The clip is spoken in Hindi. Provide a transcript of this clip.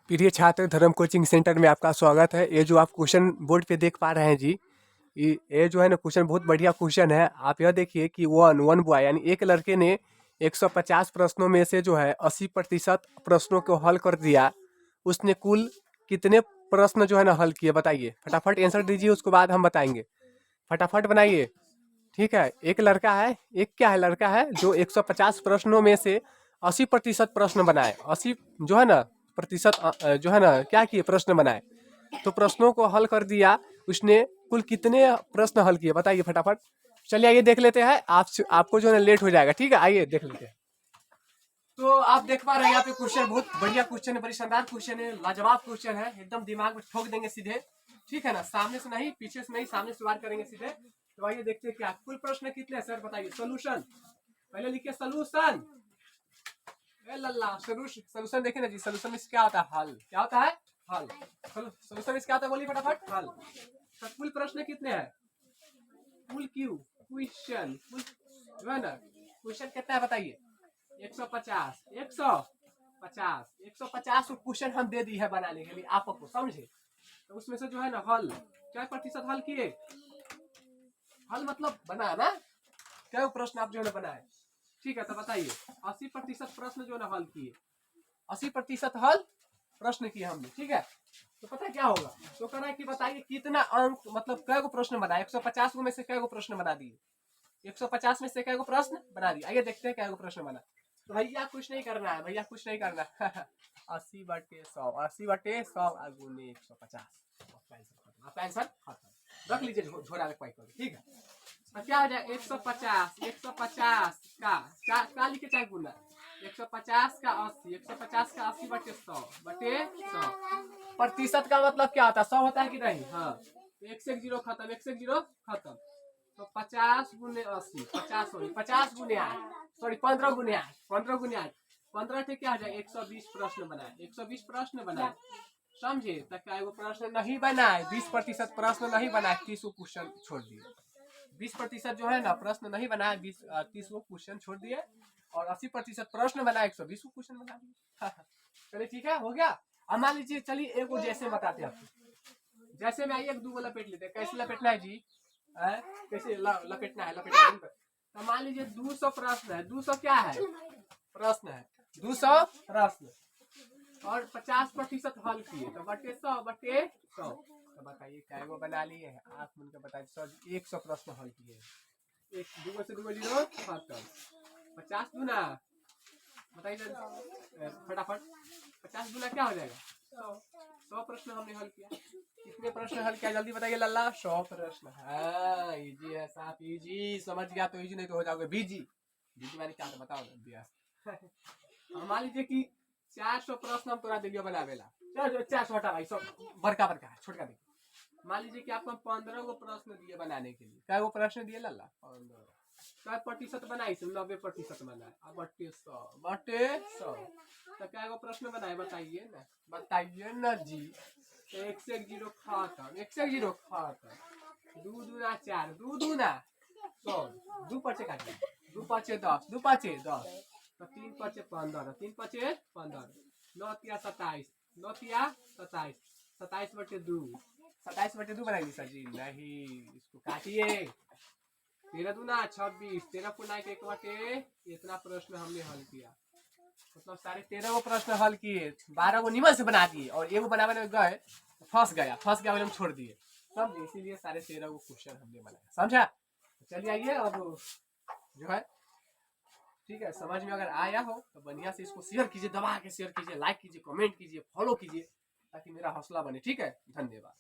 प्रिय छात्र, धर्म कोचिंग सेंटर में आपका स्वागत है। ये जो आप क्वेश्चन बोर्ड पे देख पा रहे हैं जी, ये जो है ना क्वेश्चन बहुत बढ़िया क्वेश्चन है। आप यह देखिए कि वन बॉय यानी एक लड़के ने 150 प्रश्नों में से जो है 80% प्रश्नों को हल कर दिया। उसने कुल कितने प्रश्न जो है ना हल किए, बताइए। फटाफट आंसर दीजिए, उसके बाद हम बताएंगे। फटाफट बनाइए, ठीक है। एक लड़का है, एक क्या है, लड़का है जो 150 प्रश्नों में से 80% प्रश्न बनाए। 80 जो है ना प्रतिशत जो है ना क्या किए, प्रश्न बनाए। तो प्रश्नों को हल कर दिया उसने। कुल कितने प्रश्न हल किए, बताइए फटाफट। चलिए आइए देख लेते हैं। आपको जो है ना लेट हो जाएगा, ठीक है। आइए देख लेते हैं। तो आप देख पा रहे हैं यहाँ पे क्वेश्चन बहुत बढ़िया क्वेश्चन है, बड़ी शानदार क्वेश्चन है, लाजवाब क्वेश्चन है, एकदम दिमाग में ठोक देंगे सीधे, ठीक है ना। सामने से नहीं, पीछे से नहीं, सामने से बात करेंगे सीधे। तो आइए देखते हैं क्या कुल प्रश्न कितने हैं सर, बताइए। सोल्यूशन पहले लिखिए, सोल्यूशन। लल्ला सोल्यूशन देखे ना जी। सोल्यूशन में क्या होता है, हल। क्या होता है, हल। सोल्यूशन में क्या होता है, बोलिए फटाफट। हल। तो कुल प्रश्न कितने हैं, कुल क्यू क्वेश्चन, जो है ना क्वेश्चन कितना है बताइए। 150 150 150 क्वेश्चन हम दे दी है बनाने के लिए आपको, समझे। तो उसमें से जो है ना हल क्या प्रतिशत हल किए। हल मतलब बनाना, क्या प्रश्न आप जो है ना बनाए, ठीक है। तो बताइए 80% प्रश्न जो है ना हल किए। 80% हल प्रश्न किए हमने, ठीक है। तो पता है क्या होगा, तो कह रहा है कि बताइए कितना अंक, मतलब कै गो प्रश्न बनाए। 150 में से कै गो प्रश्न बना दिए। 150 में से कै गो प्रश्न बना दिए। आइए देखते हैं कै गो प्रश्न बना। तो भैया कुछ नहीं करना है, भैया कुछ नहीं करना है। 80/100, 80/100 गुने 150। आपका आंसर खत्म। रख लीजिए झोरा में पैक करके, ठीक है। तो क्या हो जाए, 150 का लिखे चाहे गुना। 150 का 80, 150 का 80/100 प्रतिशत का मतलब क्या होता है, 100 होता है कि नहीं। हाँ, एक से एक जीरो खत्म, एक से एक जीरो खत्म। तो 50 गुने 80, 50 सॉरी 50 गुने 8, सॉरी 15 गुने 8, 15 गुने 8, 15 से क्या हो जाए, 120 प्रश्न बनाए। 120 प्रश्न बनाए, समझे। तक क्या वो प्रश्न नहीं बनाए, 20% प्रश्न नहीं बनाए, 30 क्वेश्चन छोड़ दिए। 20% जो है ना प्रश्न नहीं बनाए, 30 क्वेश्चन छोड़ दिए। और 80% प्रश्न बनाए, 120 क्वेश्चन बना दिए। चलिए ठीक है, हो गया। अब मान लीजिए, चलिए एक वो जैसे बताते हैं आपको। जैसे में आइए, एक दो लपेट लेते हैं। कैसे लपेटना है जी, कैसे लपेटना है, तो मान लीजिए 200 प्रश्न है। 200 क्या है, प्रश्न है। 200 प्रश्न और 50% हल किए, तो बटे 100/100। तो बताइए क्या वो बना लिए हैं, आप मुझे बताइए। 100 प्रश्न हल किए, एक दो से दो जीरो खत्म। 50 गुना, बताइए फटाफट। 50 गुना क्या हो जाएगा, 100 प्रश्न हमने हल किया। कितने प्रश्न हल किया, जल्दी बताइए लल्ला। 100 प्रश्न है। इजी है साहब, इजी। समझ गया तो इजी, नहीं तो हो जाओगे बीजी। बीजी मैंने क्या था बताओ ना। मान लीजिए कि 400 प्रश्न हम तोरा दिलियो बनावेला। 400 हटा भाई, सब बड़का बड़का है, छोटका देखिए। मान लीजिए कि आपको 15 गो प्रश्न दिए बनाने के लिए। क्या गो प्रश्न दिए लल्ला, 15। क्या प्रतिशत बनाए, 90% बनाए। अब बटे 100 तो क्या गो प्रश्न बनाए, बताइए ना, बताइए ना जी। तो एक से एक जीरो खत्म, एक से एक जीरो खत्म। 2 दूना 4, 2 दूना 100, 2 पचे काटे, 2 पचे 10, 2 पचे 10, तो 3 पचे 15, 3 पचे 15, 9 तिया 27, 9 तिया 27, 27/2, 27/2 बनाएंगे सर जी, नहीं। इसको काटिए। 13 दूना 26, 13 को नाइट 1/, इतना प्रश्न हमने हल किया। मतलब सारे 13 गो प्रश्न हल किए, 12 गो निमन से बना दिए, और एगो बनाने में गए, फंस गया, हम छोड़ दिए, समझे। इसीलिए सारे 13 गो क्वेश्चन हमने बनाया, समझा। चलिए आइए अब जो है, ठीक है। समझ में अगर आया हो तो बढ़िया से इसको शेयर कीजिए, दबा के शेयर कीजिए, लाइक कीजिए, कमेंट कीजिए, फॉलो कीजिए, ताकि मेरा हौसला बने, ठीक है। धन्यवाद।